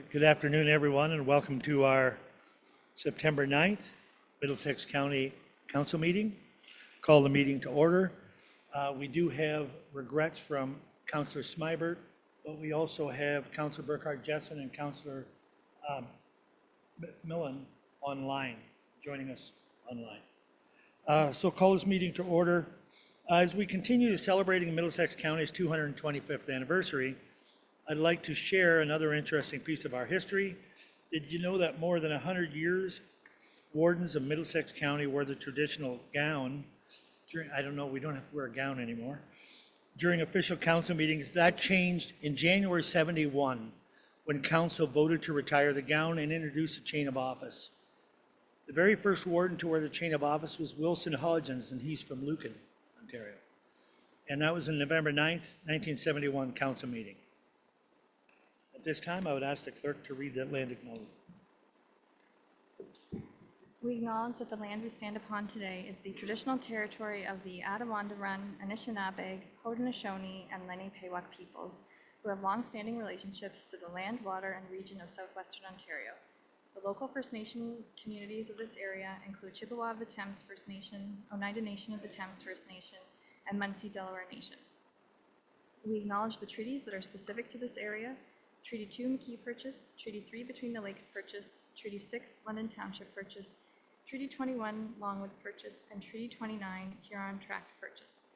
Good afternoon, everyone, and welcome to our September 9th Middlesex County Council meeting. Call the meeting to order. We do have regrets from Councillor Smybert, but we also have Councillor Burkhart-Jessen and Councillor Millen online, joining us online. So call this meeting to order. As we continue celebrating Middlesex County's 225th anniversary, I'd like to share another interesting piece of our history. Did you know that more than 100 years, wardens of Middlesex County wore the traditional gown during, I don't know, we don't have to wear a gown anymore, during official council meetings? That changed in January 71 when council voted to retire the gown and introduce a chain of office. The very first warden to wear the chain of office was Wilson Hodgins, and he's from Lucan, Ontario. And that was in November 9th, 1971 council meeting. At this time, I would ask the clerk to read the land acknowledgement. We acknowledge that the land we stand upon today is the traditional territory of the Attawandaron, Anishinaabe, Haudenosaunee, and Lenni-Pequot peoples, who have long-standing relationships to the land, water, and region of southwestern Ontario. The local First Nation communities of this area include Chippewa of the Thames First Nation, Oneida Nation of the Thames First Nation, and Munsee Delaware Nation. We acknowledge the treaties that are specific to this area: Treaty 2 McKee Purchase, Treaty 3 Between the Lakes Purchase, Treaty 6 London Township Purchase, Treaty 21 Longwoods Purchase, and Treaty 29 Huron Tract Purchase.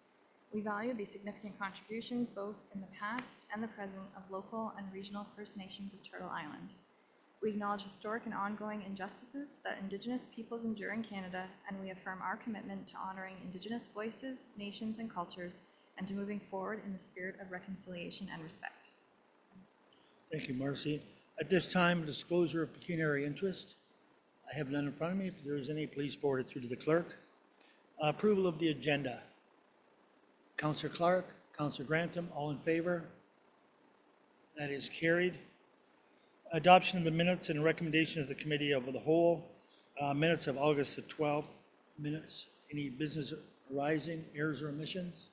We value the significant contributions both in the past and the present of local and regional First Nations of Turtle Island. We acknowledge historic and ongoing injustices that Indigenous peoples endure in Canada, and we affirm our commitment to honoring Indigenous voices, nations, and cultures, and to moving forward in the spirit of reconciliation and respect. Thank you, Marcy. At this time, disclosure of pecuniary interest. I have none in front of me. If there is any, please forward it through to the clerk. Approval of the agenda. Councillor Clark, Councillor Grantham, all in favor? That is carried. Adoption of the minutes and recommendations of the Committee of the Whole. Minutes of August the 12th. Minutes. Any business arising, errors or omissions?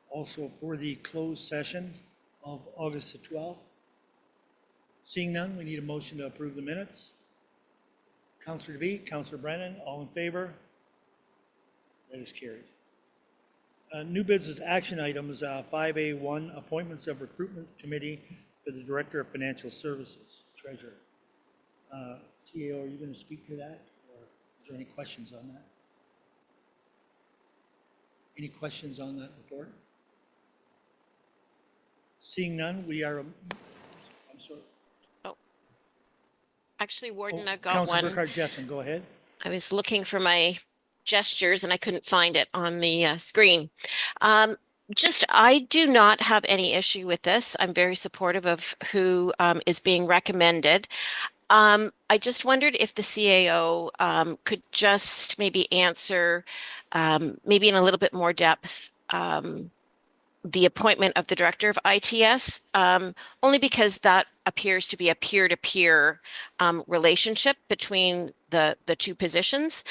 Also for the closed session of August the 12th. Seeing none, we need a motion to approve the minutes. Councillor DeVete, Councillor Brennan, all in favor? That is carried. New business action items, 5A1, appointments of recruitment committee for the Director of Financial Services, Treasurer. CAO, are you going to speak to that, or is there any questions on that? Any questions on that report? Seeing none, we are, I'm sorry. Oh, actually, Warden, I've got Councillor one. Burkhart-Jessen, go ahead. I was looking for my gestures and I couldn't find it on the screen. I do not have any issue with this. I'm very supportive of who is being recommended. I just wondered if the CAO could just maybe answer, maybe in a little bit more depth, the appointment of the director of ITS, only because that appears to be a peer-to-peer relationship between the two positions.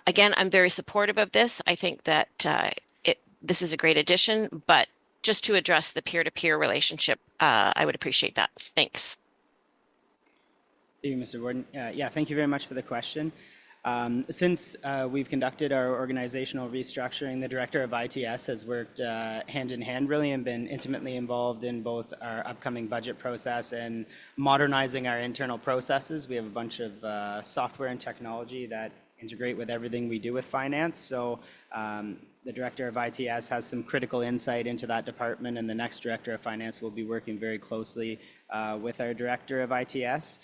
Again, I'm very supportive of this. I think that this is a great addition, but just to address the peer-to-peer relationship, I would appreciate that. Thanks. Thank you, Mr. Warden. Yeah, thank you very much for the question. Since we've conducted our organizational restructuring, the Director of ITS has worked hand in hand really and been intimately involved in both our upcoming budget process and modernizing our internal processes. We have a bunch of software and technology that integrate with everything we do with finance. So the Director of ITS has some critical insight into that department, and the next Director of Finance will be working very closely with our Director of ITS.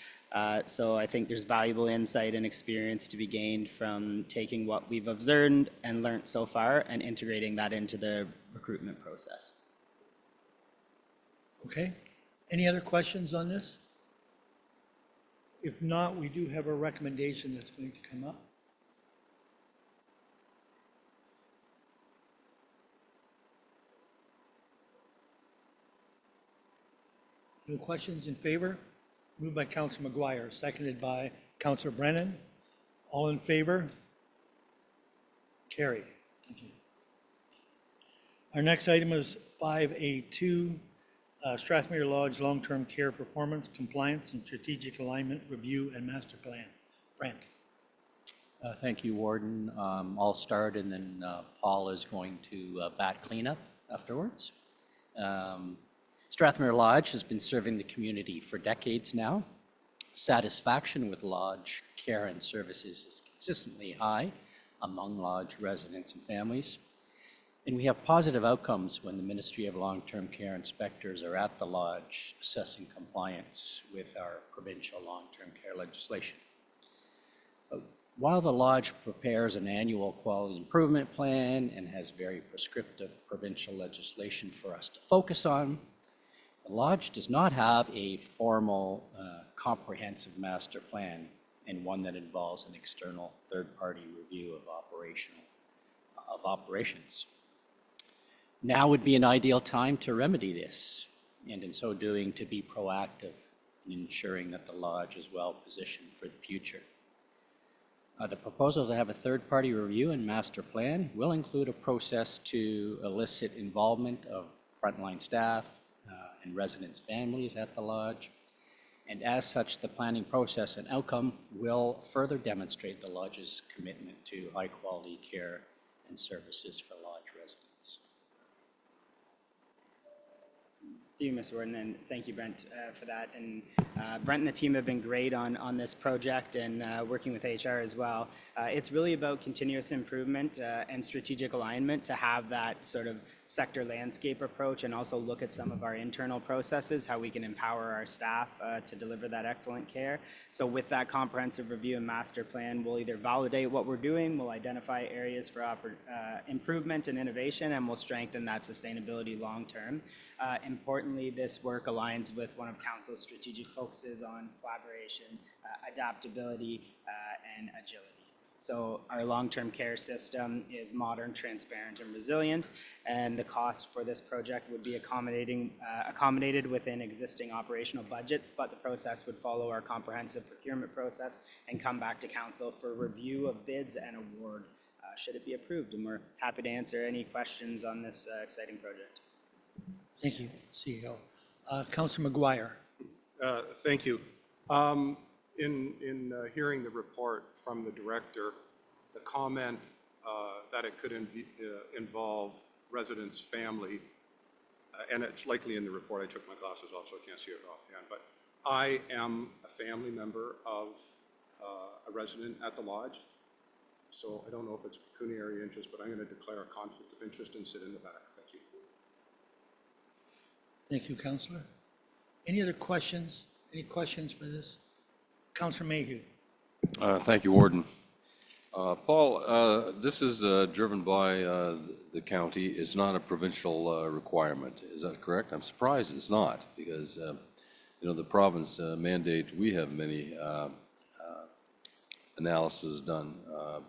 So I think there's valuable insight and experience to be gained from taking what we've observed and learned so far and integrating that into the recruitment process. Okay. Any other questions on this? If not, we do have a recommendation that's going to come up. No questions in favor? Moved by Councillor McGuire, seconded by Councillor Brennan. All in favor? Carried. Thank you. Our next item is 5A2, Strathmere Lodge Long-Term Care Performance, Compliance, and Strategic Alignment Review and Master Plan. Brent. Thank you, Warden. I'll start, and then Paul is going to bat cleanup afterwards. Strathmere Lodge has been serving the community for decades now. Satisfaction with lodge care and services is consistently high among lodge residents and families. And we have positive outcomes when the Ministry of Long-Term Care inspectors are at the lodge assessing compliance with our provincial long-term care legislation. While the lodge prepares an annual quality improvement plan and has very prescriptive provincial legislation for us to focus on, the lodge does not have a formal comprehensive master plan and one that involves an external third-party review of operations. Now would be an ideal time to remedy this, and in so doing, to be proactive in ensuring that the lodge is well positioned for the future. The proposal to have a third-party review and master plan will include a process to elicit involvement of frontline staff and residents' families at the lodge. And as such, the planning process and outcome will further demonstrate the lodge's commitment to high-quality care and services for lodge residents. Thank you, Mr. Warden, and thank you, Brent, for that. And Brent and the team have been great on this project and working with HR as well. It's really about continuous improvement and strategic alignment to have that sort of sector landscape approach and also look at some of our internal processes, how we can empower our staff to deliver that excellent care. So with that comprehensive review and master plan, we'll either validate what we're doing, we'll identify areas for improvement and innovation, and we'll strengthen that sustainability long term. Importantly, this work aligns with one of Council's strategic focuses on collaboration, adaptability, and agility. So our long-term care system is modern, transparent, and resilient, and the cost for this project would be accommodated within existing operational budgets, but the process would follow our comprehensive procurement process and come back to Council for review of bids and award should it be approved. And we're happy to answer any questions on this exciting project. Thank you, CEO. Councillor McGuire. Thank you. In hearing the report from the director, the comment that it could involve residents' family, and it's likely in the report. I took my glasses off, so I can't see it offhand. But I am a family member of a resident at the lodge, so I don't know if it's pecuniary interest, but I'm going to declare a conflict of interest and sit in the back. Thank you. Thank you, Councillor. Any other questions? Any questions for this? Councillor Mayhew. Thank you, Warden. Paul, this is driven by the county. It's not a provincial requirement. Is that correct? I'm surprised it's not, because the province mandate, we have many analysis done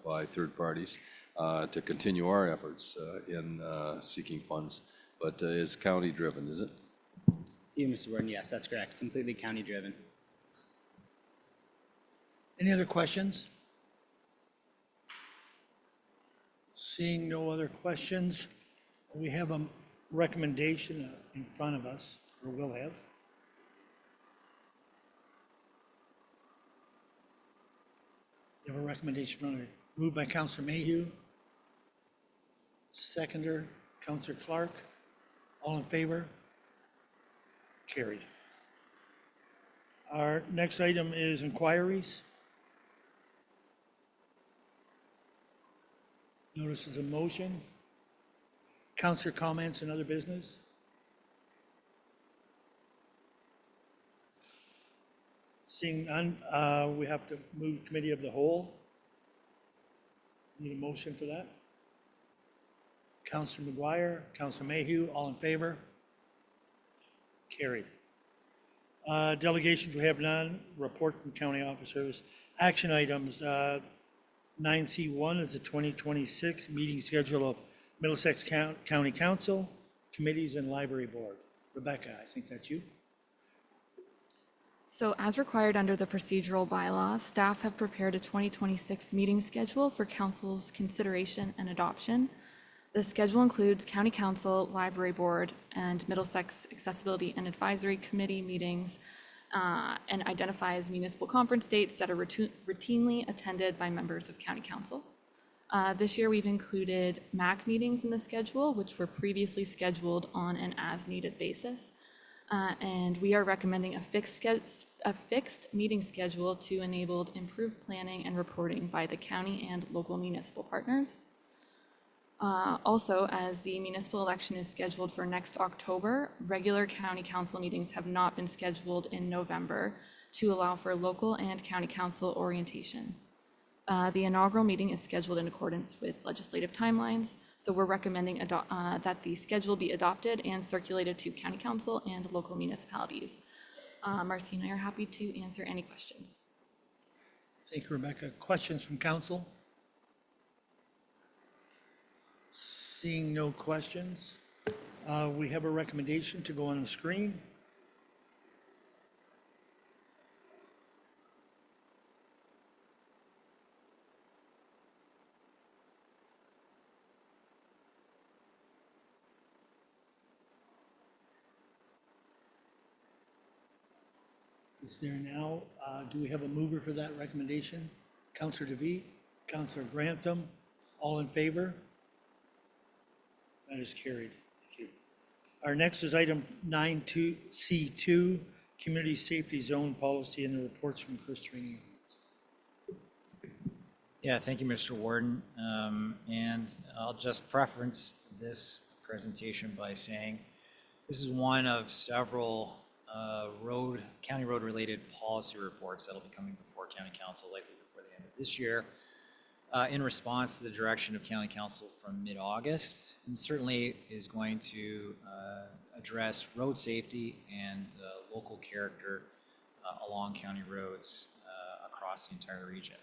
by third parties to continue our efforts in seeking funds, but it's county driven, is it? You, Mr. Warden, yes, that's correct. Completely county driven. Any other questions? Seeing no other questions, we have a recommendation in front of us, or will have. You have a recommendation from moved by Councillor Mayhew. Seconder, Councillor Clark. All in favor? Carried. Our next item is inquiries. Notices of motion. Councillor comments and other business. Seeing none, we have to move committee of the whole. Need a motion for that? Councillor McGuire, Councillor Mayhew, all in favor? Carried. Delegations, we have none. Report from county officers. Action items, 9C1 is the 2026 meeting schedule of Middlesex County Council, committees, and library board. Rebecca, I think that's you. So as required under the procedural bylaw, staff have prepared a 2026 meeting schedule for council's consideration and adoption. The schedule includes County Council, Library Board, and Middlesex Accessibility and Advisory Committee meetings, and identifies municipal conference dates that are routinely attended by members of County Council. This year, we've included MAC meetings in the schedule, which were previously scheduled on an as-needed basis. And we are recommending a fixed meeting schedule to enable improved planning and reporting by the county and local municipal partners. Also, as the municipal election is scheduled for next October, regular county council meetings have not been scheduled in November to allow for local and county council orientation. The inaugural meeting is scheduled in accordance with legislative timelines, so we're recommending that the schedule be adopted and circulated to county council and local municipalities. Marcy and I are happy to answer any questions. Thank you, Rebecca. Questions from council? Seeing no questions, we have a recommendation to go on the screen. Is there now, do we have a mover for that recommendation? Councillor DeVee, Councillor Grantham, all in favor? That is carried. Thank you. Our next is item 9C2, Community Safety Zone Policy, and the reports from Chris Training. Yeah, thank you, Mr. Warden. And I'll just preference this presentation by saying this is one of several county road related policy reports that'll be coming before County Council likely before the end of this year in response to the direction of County Council from mid-August, and certainly is going to address road safety and local character along county roads across the entire region.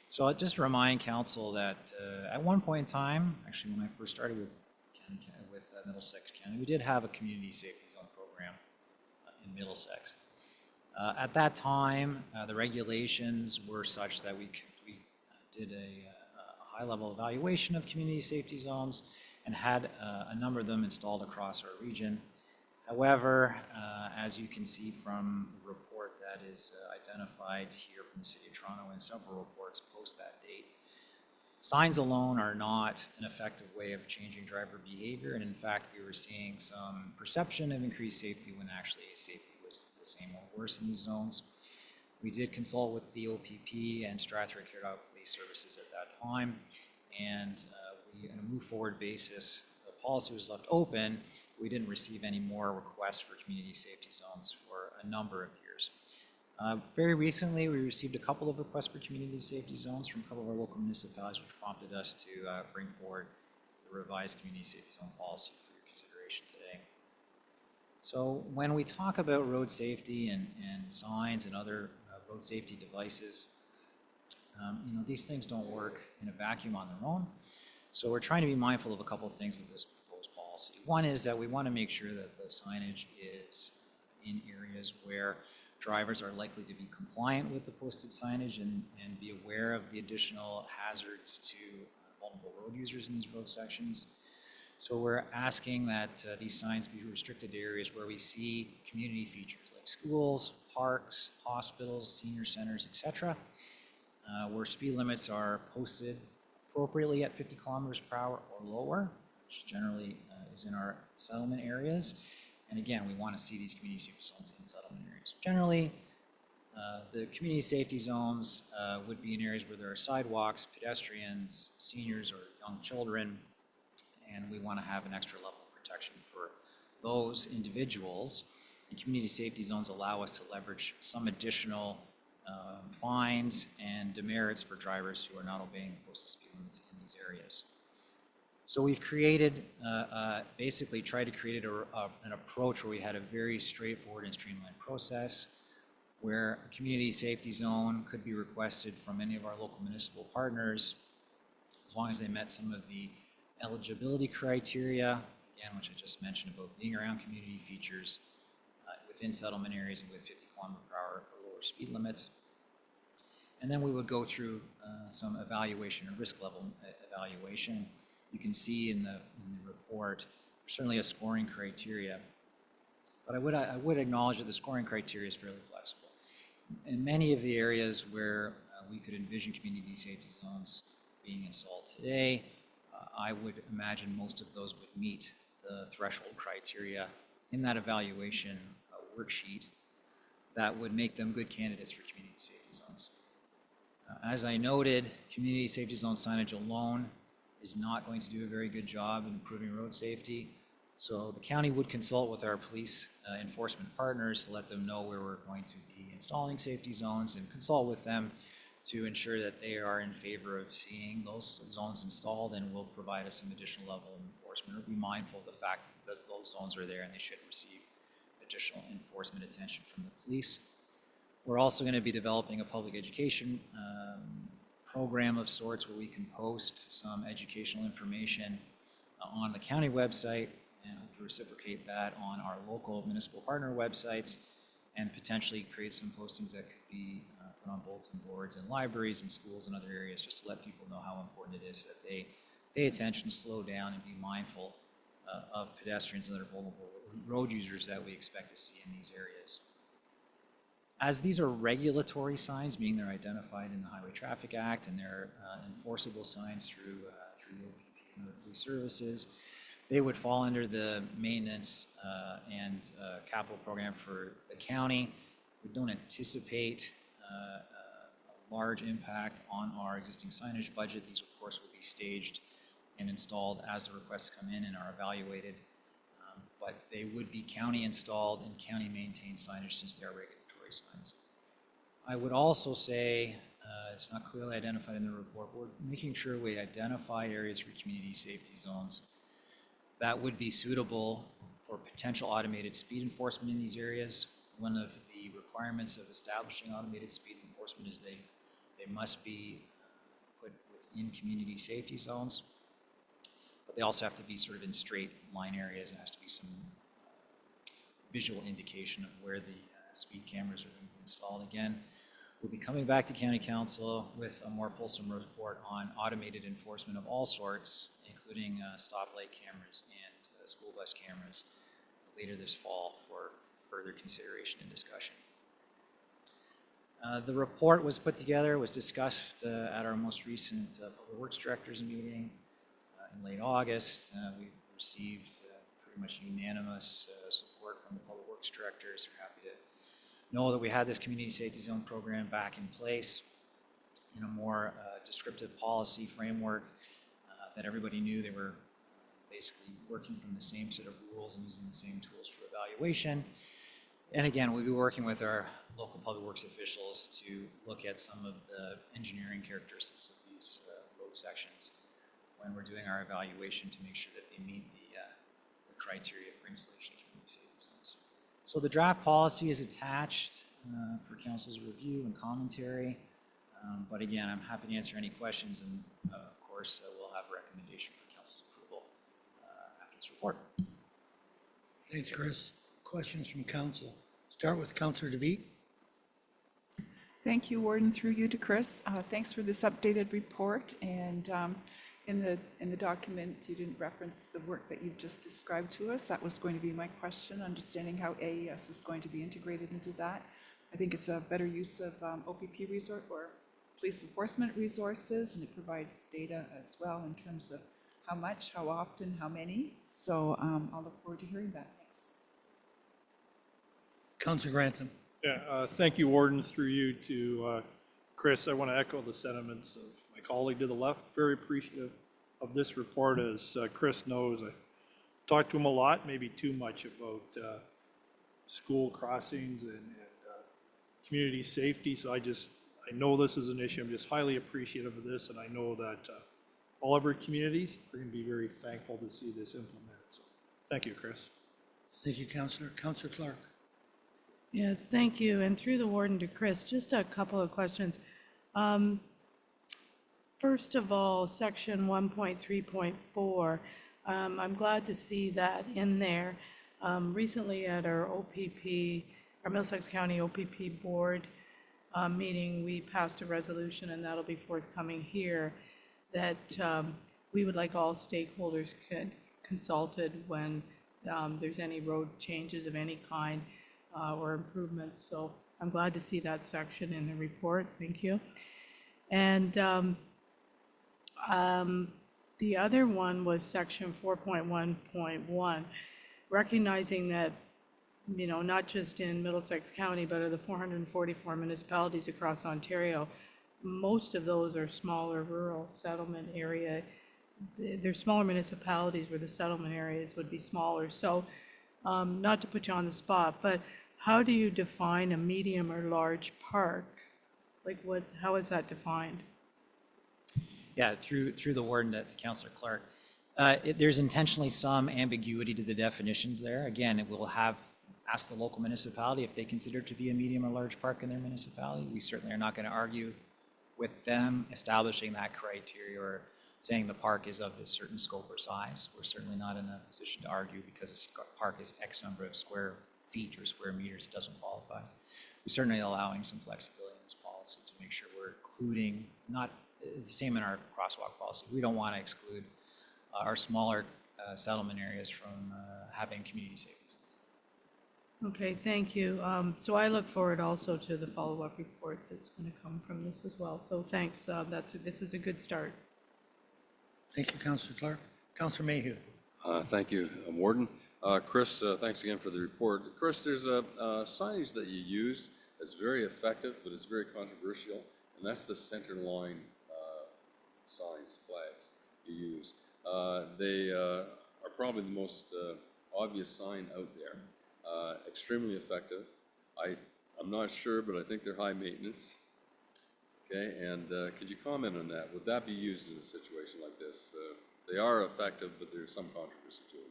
So I'll just remind Council that at one point in time, actually when I first started with Middlesex County, we did have a community safety zone program in Middlesex. At that time, the regulations were such that we did a high-level evaluation of community safety zones and had a number of them installed across our region. However, as you can see from the report that is identified here from the City of Toronto and several reports post that date, signs alone are not an effective way of changing driver behavior, and in fact, we were seeing some perception of increased safety when actually safety was the same or worse in these zones. We did consult with the OPP and Strathroy Carried Out Police Services at that time, and we, on a move-forward basis, the policy was left open. We didn't receive any more requests for community safety zones for a number of years. Very recently, we received a couple of requests for community safety zones from a couple of our local municipalities, which prompted us to bring forward the revised community safety zone policy for your consideration today. So when we talk about road safety and signs and other road safety devices, these things don't work in a vacuum on their own. So we're trying to be mindful of a couple of things with this proposed policy. One is that we want to make sure that the signage is in areas where drivers are likely to be compliant with the posted signage and be aware of the additional hazards to vulnerable road users in these road sections. So we're asking that these signs be restricted to areas where we see community features like schools, parks, hospitals, senior centers, etc., where speed limits are posted appropriately at 50 kilometers per hour or lower, which generally is in our settlement areas. And again, we want to see these community safety zones in settlement areas. Generally, the community safety zones would be in areas where there are sidewalks, pedestrians, seniors, or young children, and we want to have an extra level of protection for those individuals. And community safety zones allow us to leverage some additional fines and demerits for drivers who are not obeying the posted speed limits in these areas. So we've created, basically tried to create an approach where we had a very straightforward and streamlined process where a community safety zone could be requested from any of our local municipal partners as long as they met some of the eligibility criteria, again, which I just mentioned about being around community features within settlement areas and with 50 kilometer per hour or lower speed limits. And then we would go through some evaluation, or risk level evaluation. You can see in the report. There's certainly a scoring criteria. But I would acknowledge that the scoring criteria is fairly flexible. In many of the areas where we could envision community safety zones being installed today, I would imagine most of those would meet the threshold criteria in that evaluation worksheet that would make them good candidates for community safety zones. As I noted, community safety zone signage alone is not going to do a very good job in improving road safety. So the county would consult with our police enforcement partners to let them know where we're going to be installing safety zones and consult with them to ensure that they are in favor of seeing those zones installed and will provide us some additional level of enforcement, or be mindful of the fact that those zones are there and they should receive additional enforcement attention from the police. We're also going to be developing a public education program of sorts where we can post some educational information on the county website and hope to reciprocate that on our local municipal partner websites, and potentially create some postings that could be put on bulletin boards in libraries and schools and other areas, just to let people know how important it is that they pay attention, slow down, and be mindful of pedestrians and other vulnerable road users that we expect to see in these areas. As these are regulatory signs, meaning they're identified in the Highway Traffic Act and they're enforceable signs through the OPP and other police services, they would fall under the maintenance and capital program for the county. We don't anticipate a large impact on our existing signage budget. These, of course, will be staged and installed as the requests come in and are evaluated. But they would be county installed and county maintained signage since they are regulatory signs. I would also say, it's not clearly identified in the report, but we're making sure we identify areas for community safety zones that would be suitable for potential automated speed enforcement in these areas. One of the requirements of establishing automated speed enforcement is they must be put within community safety zones, but they also have to be sort of in straight line areas. There has to be some visual indication of where the speed cameras are being installed. Again, we'll be coming back to County Council with a more fulsome report on automated enforcement of all sorts, including stoplight cameras and school bus cameras later this fall for further consideration and discussion. The report was put together, was discussed at our most recent Public Works Directors meeting in late August. We received pretty much unanimous support from the Public Works Directors. We're happy to know that we had this community safety zone program back in place in a more descriptive policy framework that everybody knew they were basically working from the same set of rules and using the same tools for evaluation. And again, we'll be working with our local public works officials to look at some of the engineering characteristics of these road sections when we're doing our evaluation to make sure that they meet the criteria for installation of community safety zones. So the draft policy is attached for council's review and commentary. But again, I'm happy to answer any questions, and of course, we'll have a recommendation for council's approval after this report. Thanks, Chris. Questions from council. Start with Councillor DeVete. Thank you, Warden, through you to Chris. Thanks for this updated report. And in the document, you didn't reference the work that you've just described to us. That was going to be my question, understanding how AES is going to be integrated into that. I think it's a better use of OPP resource or police enforcement resources, and it provides data as well in terms of how much, how often, how many. So I'll look forward to hearing that. Thanks. Councillor Grantham. Yeah, thank you, Warden, through you to Chris. I want to echo the sentiments of my colleague to the left. Very appreciative of this report. As Chris knows, I talked to him a lot, maybe too much, about school crossings and community safety. So I know this is an issue. I'm just highly appreciative of this, and I know that all of our communities are going to be very thankful to see this implemented. So thank you, Chris. Thank you, Councillor. Councillor Clark. Yes, thank you. And through the warden to Chris, just a couple of questions. First of all, section 1.3.4, I'm glad to see that in there. Recently at our OPP, our Middlesex County OPP board meeting, we passed a resolution, and that'll be forthcoming here, that we would like all stakeholders consulted when there's any road changes of any kind or improvements. So I'm glad to see that section in the report. Thank you. And the other one was section 4.1.1, recognizing that, you know, not just in Middlesex County, but of the 444 municipalities across Ontario, most of those are smaller rural settlement area. They're smaller municipalities where the settlement areas would be smaller. So not to put you on the spot, but how do you define a medium or large park? Like what, how is that defined? Yeah, through the warden to Councillor Clark. There's intentionally some ambiguity to the definitions there. Again, it will ask the local municipality if they consider it to be a medium or large park in their municipality. We certainly are not going to argue with them establishing that criteria or saying the park is of a certain scope or size. We're certainly not in a position to argue because a park is X number of square feet or square meters, it doesn't qualify. We're certainly allowing some flexibility in this policy to make sure we're including, it's the same in our crosswalk policy. We don't want to exclude our smaller settlement areas from having community safety zones. Okay, thank you. So I look forward also to the follow-up report that's going to come from this as well. So thanks. This is a good start. Thank you, Councillor Clark. Councillor Mayhew. Thank you, Warden. Chris, thanks again for the report. Chris, there's a signage that you use that's very effective, but it's very controversial, and that's the center line signs, flags you use. They are probably the most obvious sign out there. Extremely effective. I'm not sure, but I think they're high maintenance. Okay, and could you comment on that? Would that be used in a situation like this? They are effective, but there's some controversy to it.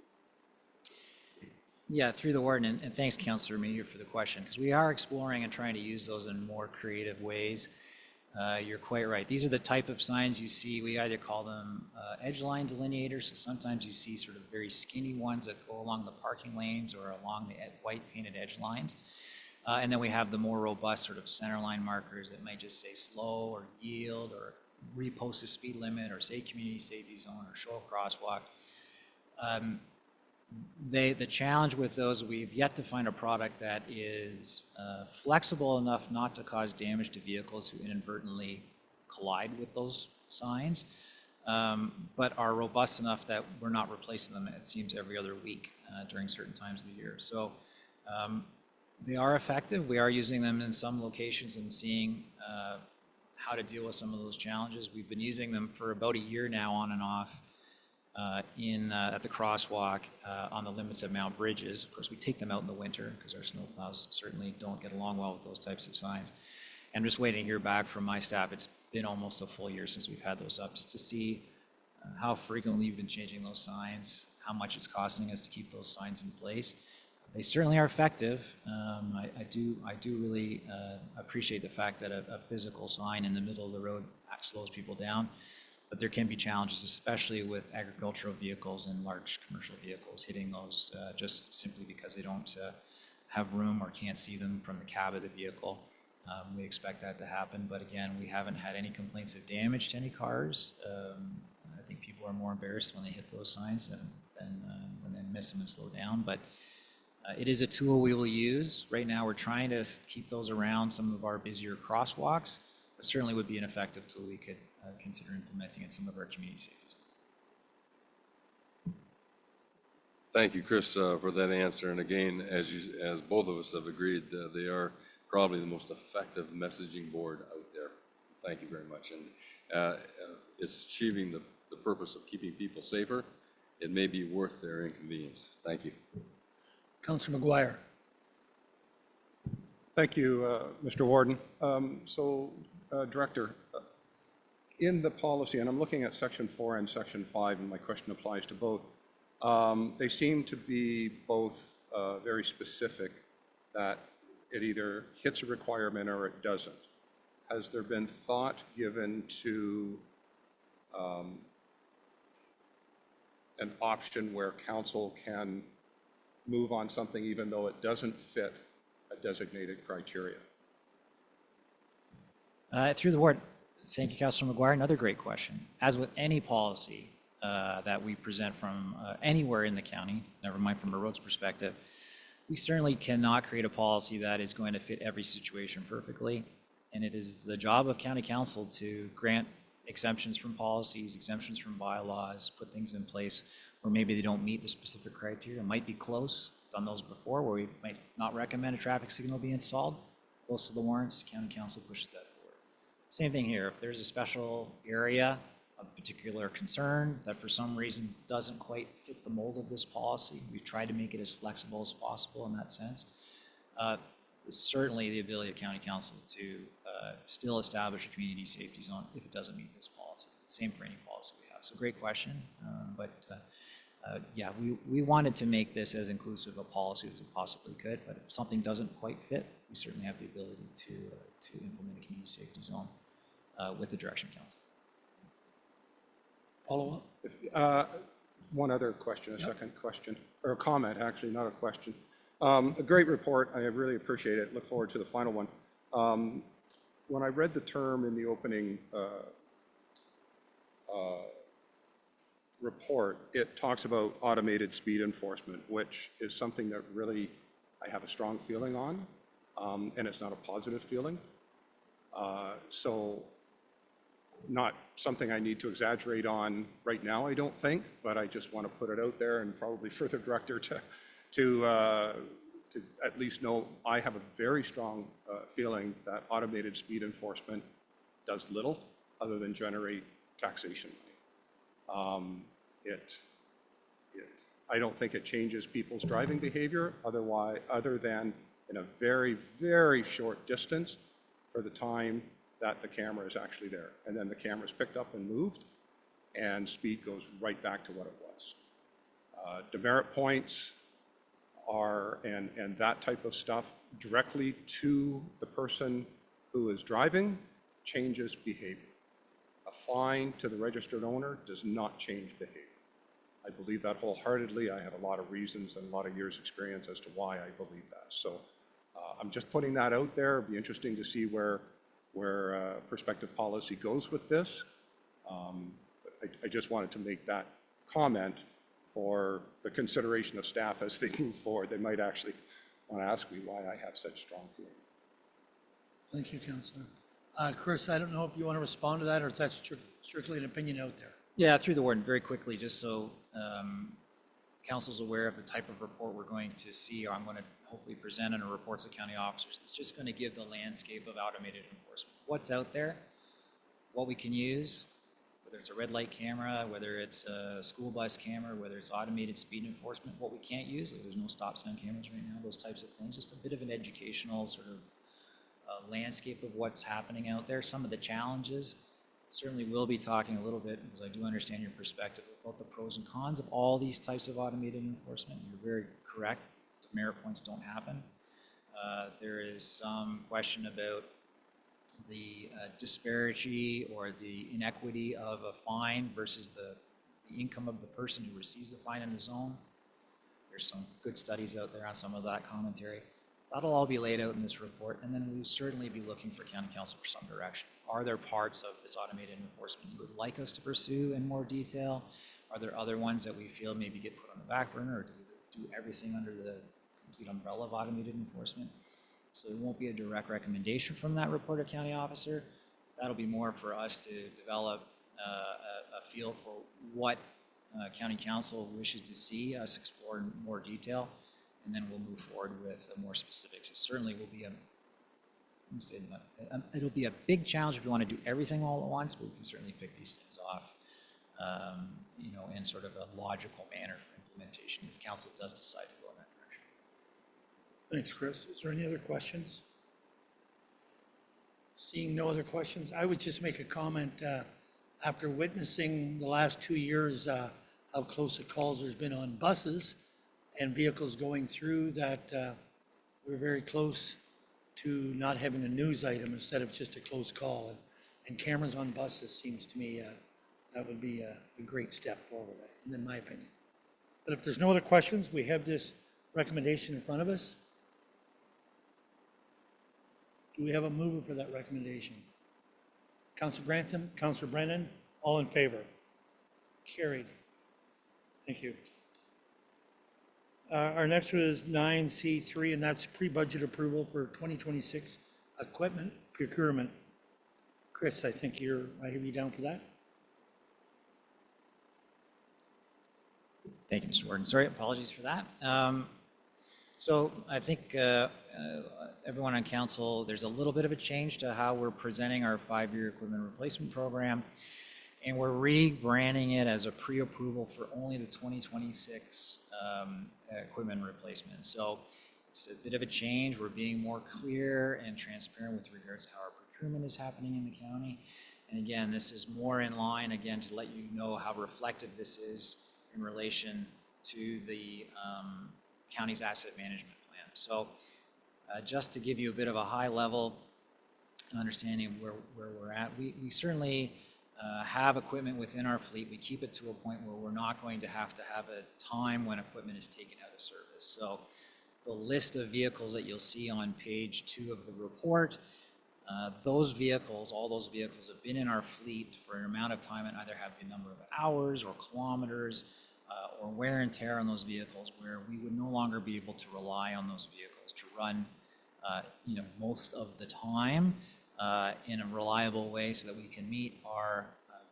Yeah, through the warden, and thanks, Councillor Mayhew, for the question, because we are exploring and trying to use those in more creative ways. You're quite right. These are the type of signs you see. We either call them edge line delineators, so sometimes you see sort of very skinny ones that go along the parking lanes or along the white painted edge lines. And then we have the more robust sort of center line markers that might just say slow or yield or repost a speed limit or say community safety zone or show a crosswalk. The challenge with those, we've yet to find a product that is flexible enough not to cause damage to vehicles who inadvertently collide with those signs, but are robust enough that we're not replacing them, it seems, every other week during certain times of the year. So they are effective. We are using them in some locations and seeing how to deal with some of those challenges. We've been using them for about a year now on and off at the crosswalk on the limits of Mount Bridges. Of course, we take them out in the winter because our snowplows certainly don't get along well with those types of signs. I'm just waiting to hear back from my staff. It's been almost a full year since we've had those up, just to see how frequently you've been changing those signs, how much it's costing us to keep those signs in place. They certainly are effective. I do really appreciate the fact that a physical sign in the middle of the road slows people down. But there can be challenges, especially with agricultural vehicles and large commercial vehicles hitting those just simply because they don't have room or can't see them from the cab of the vehicle. We expect that to happen, but again, we haven't had any complaints of damage to any cars. I think people are more embarrassed when they hit those signs than when they miss them and slow down. But it is a tool we will use. Right now, we're trying to keep those around some of our busier crosswalks, but certainly would be an effective tool we could consider implementing in some of our community safety zones. Thank you, Chris, for that answer. And again, as both of us have agreed, they are probably the most effective messaging board out there. Thank you very much. And it's achieving the purpose of keeping people safer. It may be worth their inconvenience. Thank you. Councillor McGuire. Thank you, Mr. Warden. Director, in the policy, and I'm looking at Section 4 and Section 5, and my question applies to both, they seem to be both very specific that it either hits a requirement or it doesn't. Has there been thought given to an option where council can move on something even though it doesn't fit a designated criteria? Through the board, thank you, Councilor McGuire. Another great question. As with any policy, that we present from anywhere in the county, never mind from a roads perspective, we certainly cannot create a policy that is going to fit every situation perfectly. And it is the job of county council to grant exemptions from policies, exemptions from bylaws, put things in place where maybe they don't meet the specific criteria, might be close, done those before, where we might not recommend a traffic signal be installed close to the warrants, county council pushes that forward. Same thing here, if there's a special area of particular concern that for some reason doesn't quite fit the mold of this policy, we've tried to make it as flexible as possible in that sense. Certainly the ability of county council to still establish a community safety zone if it doesn't meet this policy. Same for any policy we have. So great question, yeah, we wanted to make this as inclusive a policy as we possibly could, but if something doesn't quite fit, we certainly have the ability to implement a community safety zone with the direction of council. Follow up? One other question, a second question, or a comment, actually, not a question. A great report. I really appreciate it. Look forward to the final one. When I read the term in the opening report, it talks about automated speed enforcement, which is something that really I have a strong feeling on, and it's not a positive feeling. So not something I need to exaggerate on right now, I don't think, but I just want to put it out there and probably for the director to at least know I have a very strong feeling that automated speed enforcement does little other than generate taxation money. I don't think it changes people's driving behavior other than in a very, very short distance for the time that the camera is actually there. And then the camera is picked up and moved, and speed goes right back to what it was. Demerit points are, and that type of stuff directly to the person who is driving changes behavior. A fine to the registered owner does not change behavior. I believe that wholeheartedly. I have a lot of reasons and a lot of years' experience as to why I believe that. So I'm just putting that out there. It'd be interesting to see where prospective policy goes with this. But I just wanted to make that comment for the consideration of staff as they move forward. They might actually want to ask me why I have such strong feeling. Thank you, Councillor. Chris, I don't know if you want to respond to that, or is that strictly an opinion out there? Yeah, through the warden, very quickly, just so council's aware of the type of report we're going to see, or I'm going to hopefully present in our reports of county officers. It's just going to give the landscape of automated enforcement. What's out there, what we can use, whether it's a red light camera, whether it's a school bus camera, whether it's automated speed enforcement, what we can't use, like there's no stop sign cameras right now, those types of things, just a bit of an educational sort of landscape of what's happening out there, some of the challenges. Certainly will be talking a little bit, because I do understand your perspective about the pros and cons of all these types of automated enforcement. You're very correct. Demerit points don't happen. There is some question about the disparity or the inequity of a fine versus the income of the person who receives the fine in the zone. There's some good studies out there on some of that commentary. That'll all be laid out in this report, and then we'll certainly be looking for county council for some direction. Are there parts of this automated enforcement you would like us to pursue in more detail? Are there other ones that we feel maybe get put on the back burner, or do we do everything under the complete umbrella of automated enforcement? So there won't be a direct recommendation from that report of county officer. That'll be more for us to develop a feel for what county council wishes to see us explore in more detail, and then we'll move forward with more specifics. It certainly will be it'll be a big challenge if we want to do everything all at once, but we can certainly pick these things off, in sort of a logical manner for implementation if council does decide to go in that direction. Thanks, Chris. Is there any other questions? Seeing no other questions, I would just make a comment after witnessing the last 2 years how close the calls there's been on buses and vehicles going through that we're very close to not having a news item instead of just a close call. And cameras on buses seems to me that would be a great step forward, in my opinion. But if there's no other questions, we have this recommendation in front of us. Do we have a mover for that recommendation? Councillor Grantham, Councillor Brennan, all in favor? Carried. Thank you. Our next one is 9C3, and that's pre-budget approval for 2026 equipment procurement. Chris, I think I have you down for that? Thank you, Mr. Warden. Sorry, apologies for that. So I think everyone on council, there's a little bit of a change to how we're presenting our 5-year equipment replacement program. And we're rebranding it as a pre-approval for only the 2026 equipment replacement. So it's a bit of a change. We're being more clear and transparent with regards to how our procurement is happening in the county. And again, this is more in line, again, to let you know how reflective this is in relation to the county's asset management plan. So just to give you a bit of a high level understanding of where we're at, we certainly have equipment within our fleet. We keep it to a point where we're not going to have a time when equipment is taken out of service. So the list of vehicles that you'll see on page 2 of the report, those vehicles, all those vehicles have been in our fleet for an amount of time and either have the number of hours or kilometers or wear and tear on those vehicles where we would no longer be able to rely on those vehicles to run most of the time in a reliable way so that we can meet our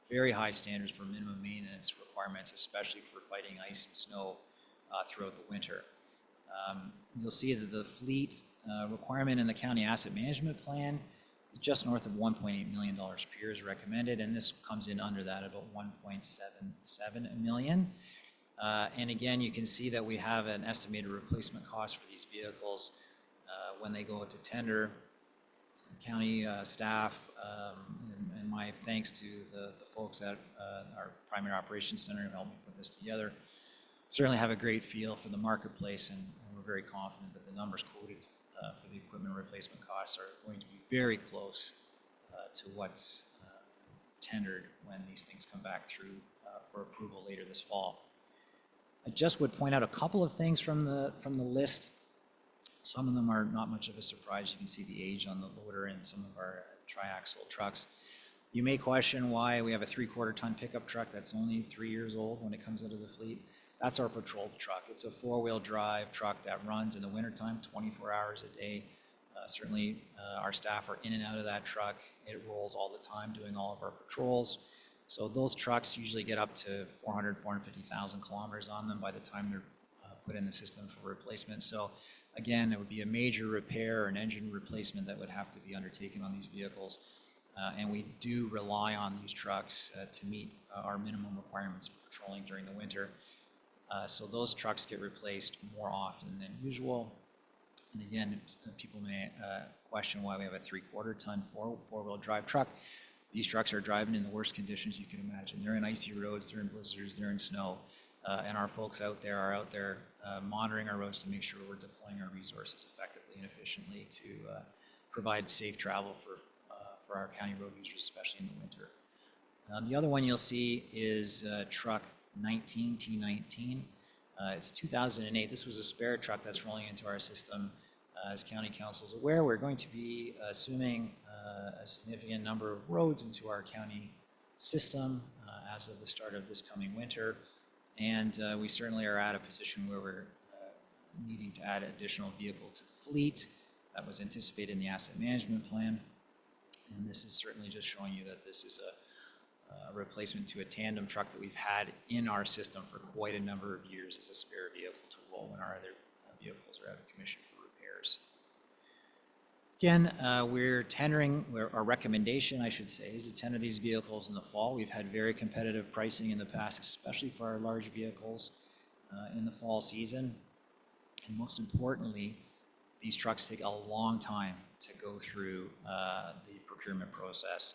very high standards for minimum maintenance requirements, especially for fighting ice and snow throughout the winter. You'll see that the fleet requirement in the county asset management plan is just north of $1.8 million per year is recommended, and this comes in under that, about $1.77 million. And again, you can see that we have an estimated replacement cost for these vehicles when they go out to tender. County staff, and my thanks to the folks at our Primary Operations Center who helped me put this together, certainly have a great feel for the marketplace, and we're very confident that the numbers quoted for the equipment replacement costs are going to be very close to what's tendered when these things come back through for approval later this fall. I just would point out a couple of things from the list. Some of them are not much of a surprise. You can see the age on the loader in some of our triaxle trucks. You may question why we have a 3/4 ton pickup truck that's only 3 years old when it comes out of the fleet. That's our patrol truck. It's a 4-wheel drive truck that runs in the wintertime 24 hours a day. Certainly our staff are in and out of that truck. It rolls all the time doing all of our patrols. So those trucks usually get up to 400, 450,000 kilometers on them by the time they're put in the system for replacement. So again, it would be a major repair or an engine replacement that would have to be undertaken on these vehicles. And we do rely on these trucks to meet our minimum requirements for patrolling during the winter. So those trucks get replaced more often than usual. And again, people may question why we have a 3/4 ton four-wheel drive truck. These trucks are driving in the worst conditions you can imagine. They're in icy roads, they're in blizzards, they're in snow. And our folks out there are out there monitoring our roads to make sure we're deploying our resources effectively and efficiently to provide safe travel for our county road users, especially in the winter. The other one you'll see is truck 19, T19. It's 2008. This was a spare truck that's rolling into our system. As county council is aware, we're going to be assuming a significant number of roads into our county system as of the start of this coming winter. And we certainly are at a position where we're needing to add additional vehicle to the fleet that was anticipated in the asset management plan. And this is certainly just showing you that this is a replacement to a tandem truck that we've had in our system for quite a number of years as a spare vehicle to roll when our other vehicles are out of commission for repairs. Again, we're tendering, our recommendation, I should say, is to tender these vehicles in the fall. We've had very competitive pricing in the past, especially for our large vehicles in the fall season. And most importantly, these trucks take a long time to go through the procurement process.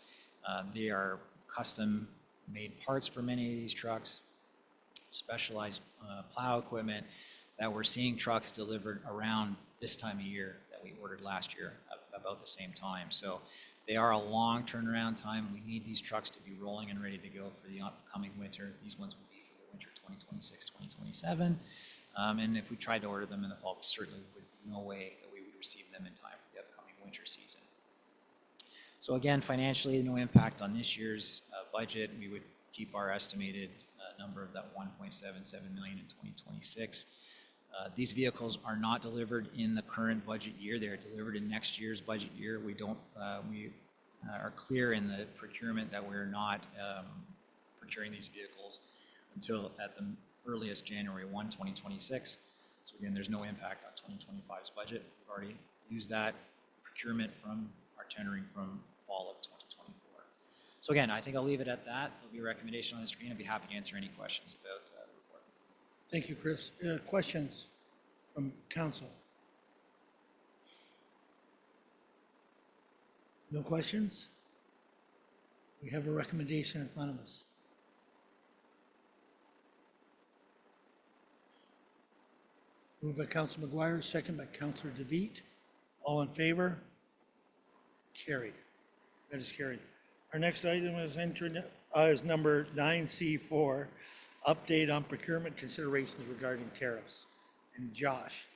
They are custom-made parts for many of these trucks, specialized plow equipment that we're seeing trucks delivered around this time of year that we ordered last year, about the same time. So they are a long turnaround time. We need these trucks to be rolling and ready to go for the upcoming winter. These ones will be for the winter 2026, 2027. And if we tried to order them in the fall, we certainly would be no way that we would receive them in time for the upcoming winter season. So again, financially, no impact on this year's budget. We would keep our estimated that number of that 1.77 million in 2026. These vehicles are not delivered in the current budget year. They are delivered in next year's budget year. We are clear in the procurement that we're not procuring these vehicles until at the earliest January 1, 2026. So again, there's no impact on 2025's budget. We've already used that procurement from our tendering from fall of 2024. So again, I think I'll leave it at that. There'll be a recommendation on the screen. I'd be happy to answer any questions about the report. Thank you, Chris. Questions from council? No questions? We have a recommendation in front of us. Moved by Councilor McGuire, second by Councilor DeVite. All in favor? Carried. That is carried. Our next item is number 9C4, update on procurement considerations regarding tariffs. And Josh,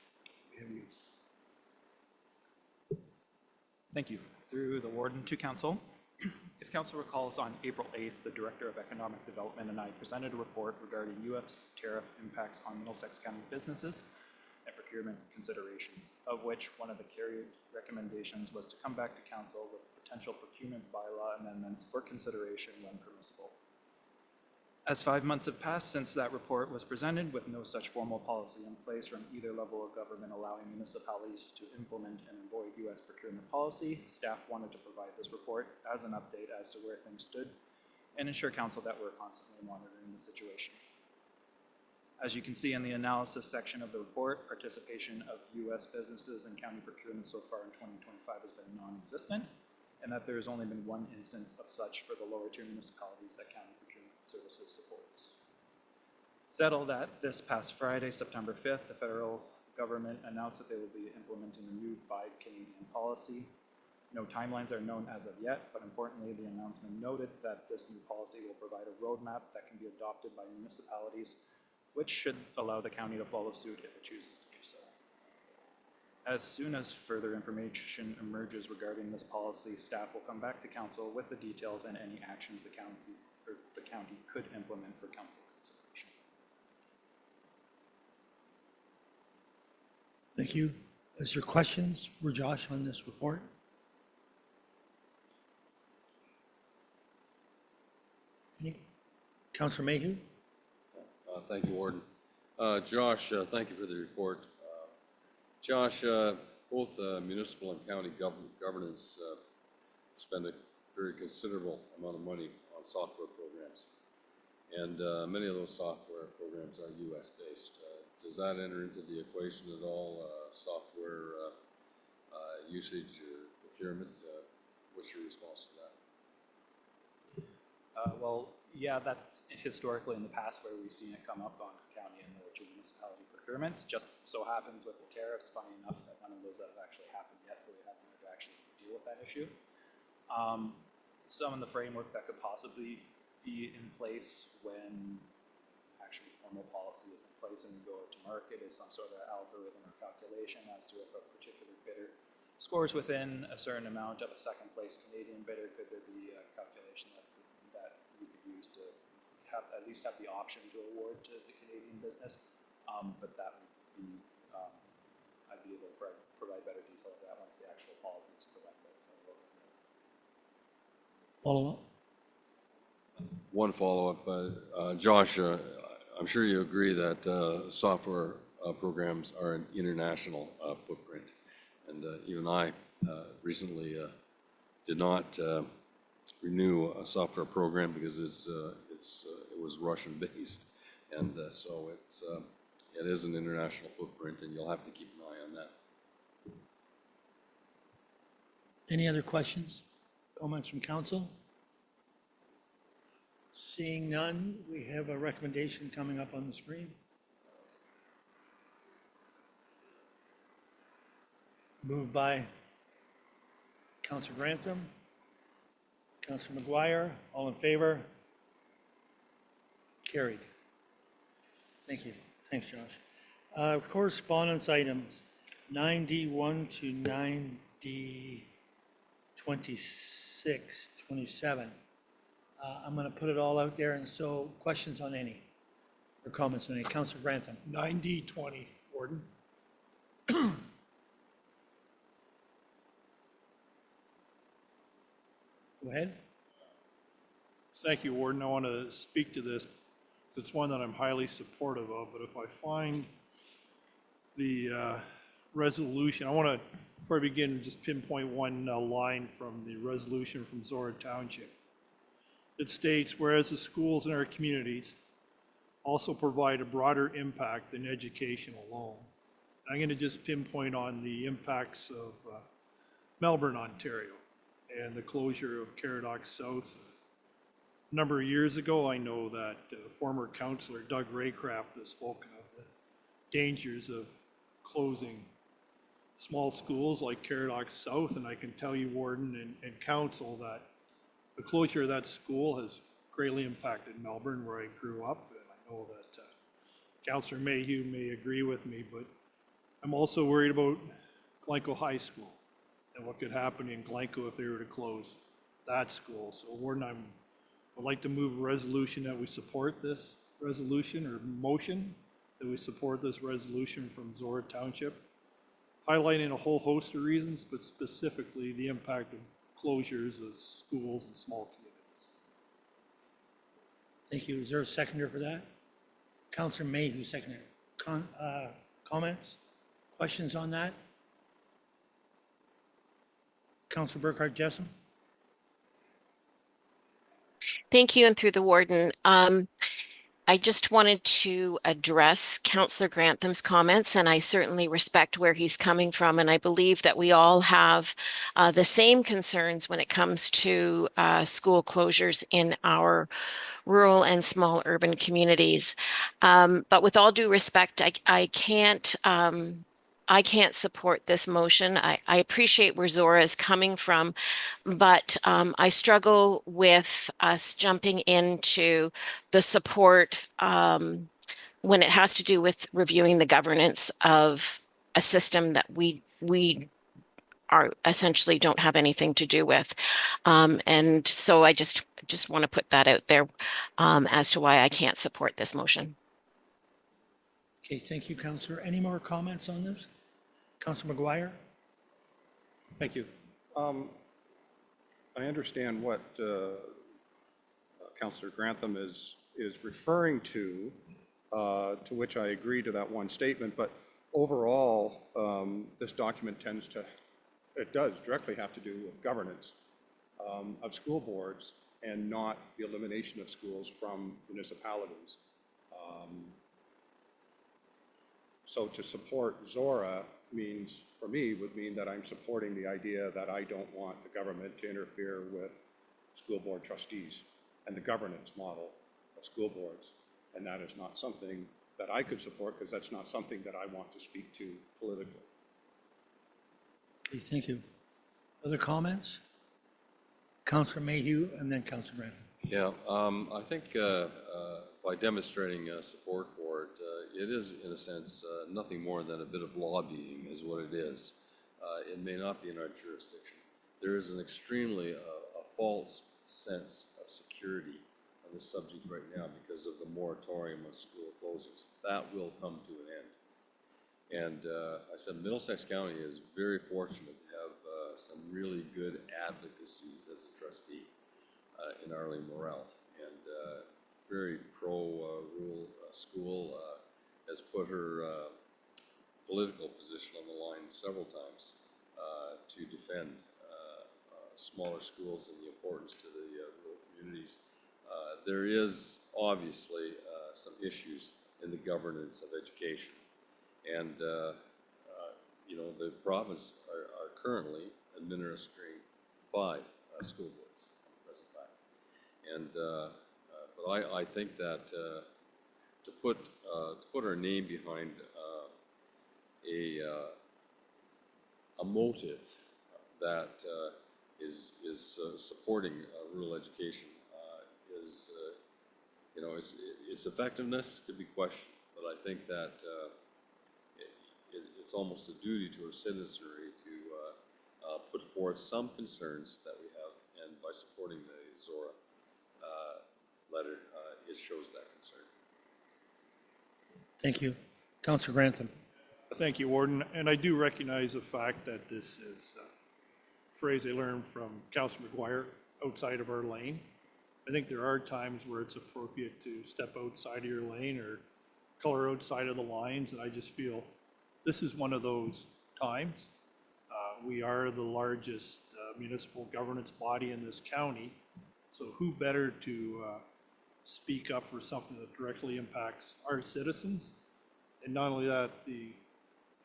we have you. Thank you. Through the warden to council. If council recalls, on April 8th, the Director of Economic Development and I presented a report regarding U.S. tariff impacts on Middlesex County businesses and procurement considerations, of which one of the carried recommendations was to come back to council with potential procurement bylaw amendments for consideration when permissible. As 5 months have passed since that report was presented, with no such formal policy in place from either level of government allowing municipalities to implement and avoid U.S. procurement policy, staff wanted to provide this report as an update as to where things stood and ensure council that we're constantly monitoring the situation. As you can see in the analysis section of the report, participation of U.S. businesses in county procurement so far in 2025 has been non-existent, and that there has only been one instance of such for the lower tier municipalities that county procurement services supports. Settled that this past Friday, September 5th, the federal government announced that they will be implementing a new Buy Canadian policy. No timelines are known as of yet, but importantly, the announcement noted that this new policy will provide a roadmap that can be adopted by municipalities, which should allow the county to follow suit if it chooses to do so. As soon as further information emerges regarding this policy, staff will come back to council with the details and any actions the county could implement for council consideration. Thank you. Is there questions for Josh on this report? Any? Councilor Mayhew? Thank you, Warden. Josh, thank you for the report. Josh, both municipal and county governance spend a very considerable amount of money on software programs. And many of those software programs are US based. Does that enter into the equation at all, software usage or procurement? What's your response to that? Well, yeah, that's historically in the past where we've seen it come up on county and lower tier municipality procurements. Just so happens with the tariffs, funny enough, that none of those have actually happened yet, so we haven't had to actually deal with that issue. Some of the framework that could possibly be in place when actually formal policy is in place and we go out to market is some sort of algorithm or calculation as to if a particular bidder scores within a certain amount of a second place Canadian bidder. Could there be a calculation that we could use to at least have the option to award to the Canadian business? But that would be, I'd be able to provide better detail of that once the actual policy is provided. Follow up? One follow-up. Josh, I'm sure you agree that software programs are an international footprint. And even I recently did not renew a software program because it was Russian-based. And so it is an international footprint, and you'll have to keep an eye on that. Any other questions, comments from council? Seeing none, we have a recommendation coming up on the screen. Moved by Councilor Grantham, Councilor McGuire, all in favor? Carried. Thank you. Thanks, Josh. Correspondence items 9D1 to 9D26, 27. I'm going to put it all out there, and so questions on any? or comments on any? Councillor Grantham. 9D20, Warden. Go ahead. Thank you, Warden. I want to speak to this. It's one that I'm highly supportive of, but if I find the resolution, I want to, before I begin, just pinpoint one line from the resolution from Zora Township. It states, whereas the schools in our communities also provide a broader impact than education alone. I'm going to just pinpoint on the impacts of Melbourne, Ontario, and the closure of Caradoc South. A number of years ago, I know that former councillor Doug Raycraft has spoken of the dangers of closing small schools like Caradoc South, and I can tell you, Warden and Council, that the closure of that school has greatly impacted Melbourne, where I grew up, and I know that Councillor Mayhew may agree with me, but I'm also worried about Glencoe High School and what could happen in Glencoe if they were to close that school. So, Warden, I'd like to move a resolution that we support this resolution, or motion that we support this resolution from Zora Township, highlighting a whole host of reasons, but specifically the impact of closures of schools and small communities. Thank you. Is there a seconder for that? Councillor Mayhew, seconder. Comments? Questions on that? Councillor Burkhart Jessom? Thank you, and through the warden. I just wanted to address Councillor Grantham's comments, and I certainly respect where he's coming from, and I believe that we all have the same concerns when it comes to school closures in our rural and small urban communities. But with all due respect, I can't support this motion. I appreciate where Zora is coming from, but I struggle with us jumping into the support when it has to do with reviewing the governance of a system that we are essentially don't have anything to do with. And so I just want to put that out there as to why I can't support this motion. Okay, thank you, Councillor. Any more comments on this? Councillor McGuire? Thank you. I understand what Councillor Grantham is referring to which I agree to that one statement, but overall, this document it does directly have to do with governance of school boards and not the elimination of schools from municipalities. So to support Zora would mean that I'm supporting the idea that I don't want the government to interfere with school board trustees and the governance model of school boards. And that is not something that I could support, because that's not something that I want to speak to politically. Okay, thank you. Other comments? Councillor Mayhew and then Councillor Grantham. Yeah, I think by demonstrating support for it, it is, in a sense, nothing more than a bit of lobbying is what it is. It may not be in our jurisdiction. There is an extremely a false sense of security on this subject right now because of the moratorium on school closings. That will come to an end. And I said Middlesex County is very fortunate to have some really good advocacies as a trustee in Arlene Morel, and very pro-rural school, has put her political position on the line several times to defend smaller schools and the importance to the rural communities. There is obviously some issues in the governance of education, and you know, the province are currently administering 5 school boards at the present time, and but I think that to put our name behind a motive that is supporting rural education is, you know, its effectiveness could be questioned, but I think that it's almost a duty to our citizenry to put forth some concerns that we have, and by supporting the Zora letter, it shows that concern. Thank you. Councillor Grantham. Thank you, Warden. And I do recognize the fact that this is a phrase I learned from Councillor McGuire, outside of our lane. I think there are times where it's appropriate to step outside of your lane or color outside of the lines, and I just feel this is one of those times. We are the largest municipal governance body in this county, so who better to speak up for something that directly impacts our citizens, and not only that, the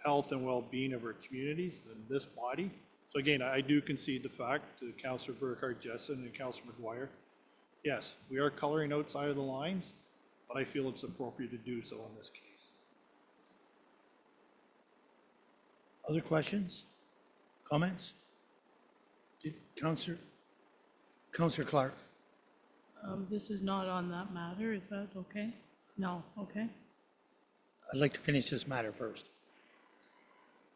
health and well-being of our communities than this body. So again, I do concede the fact to Councillor Burkhardt-Jessen and Councillor McGuire. Yes, we are coloring outside of the lines, but I feel it's appropriate to do so in this case. Other questions? Comments? Councillor Clark. This is not on that matter, is that okay? No, okay. I'd like to finish this matter first.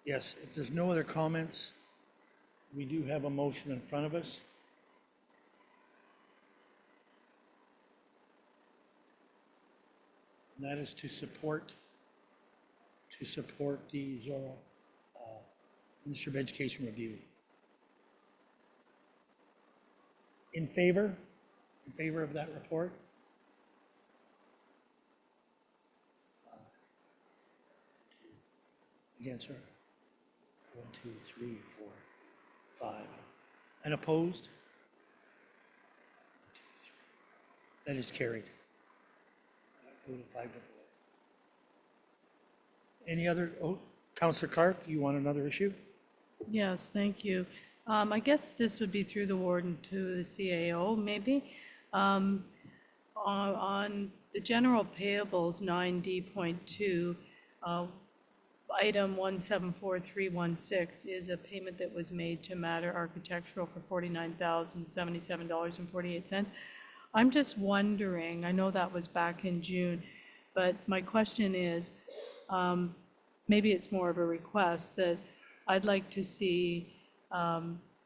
Yes, if there's no other comments, we do have a motion in front of us. And that is to support the Zorro Ministry of Education review. In favor of that report? Against her? 1, 2, 3, 4, 5. And opposed? 1, 2, 3. That is carried. Voted 5 to 4. Any other, Councillor Clark, you want another issue? Yes, thank you. I guess this would be through the warden to the CAO, maybe. On the general payables 9D.2, item 174316 is a payment that was made to Matter Architectural for $49,077.48. I'm just wondering, I know that was back in June, but my question is, maybe it's more of a request that I'd like to see, I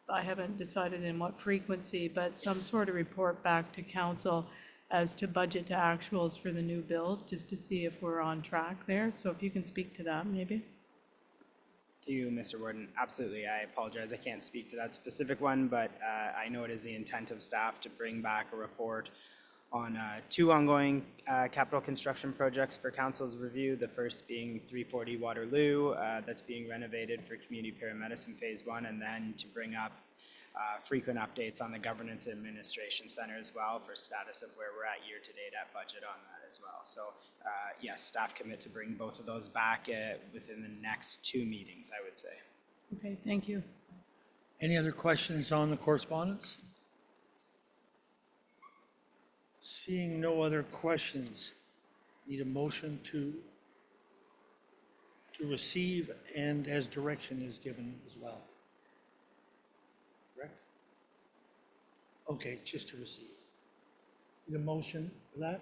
haven't decided in what frequency, but some sort of report back to council as to budget to actuals for the new build, just to see if we're on track there. So if you can speak to that, maybe. To you, Mr. Warden. Absolutely. I apologize. I can't speak to that specific one, but I know it is the intent of staff to bring back a report on 2 ongoing capital construction projects for council's review. The first being 340 Waterloo, that's being renovated for community paramedicine phase 1, and then to bring up frequent updates on the governance and administration center as well for status of where we're at year to date at budget on that as well. So yes, staff commit to bring both of those back within the next 2 meetings, I would say. Okay, thank you. Any other questions on the correspondence? Seeing no other questions, need a motion to receive and as direction is given as well. Correct? Okay, just to receive. Need a motion for that?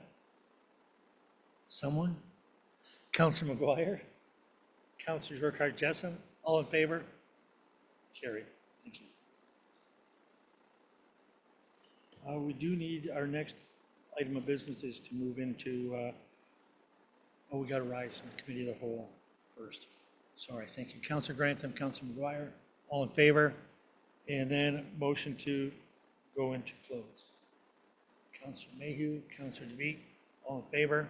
Someone? Councillor McGuire? Councillor Burkhardt-Jessen? All in favor? Carried. Thank you. We do need, our next item of business is to move into, we got to rise from the committee of the whole first. Sorry, thank you. Councillor Grantham, Councillor McGuire, all in favor? And then motion to go into close. Councillor Mayhew, Councillor DeVeet, all in favor?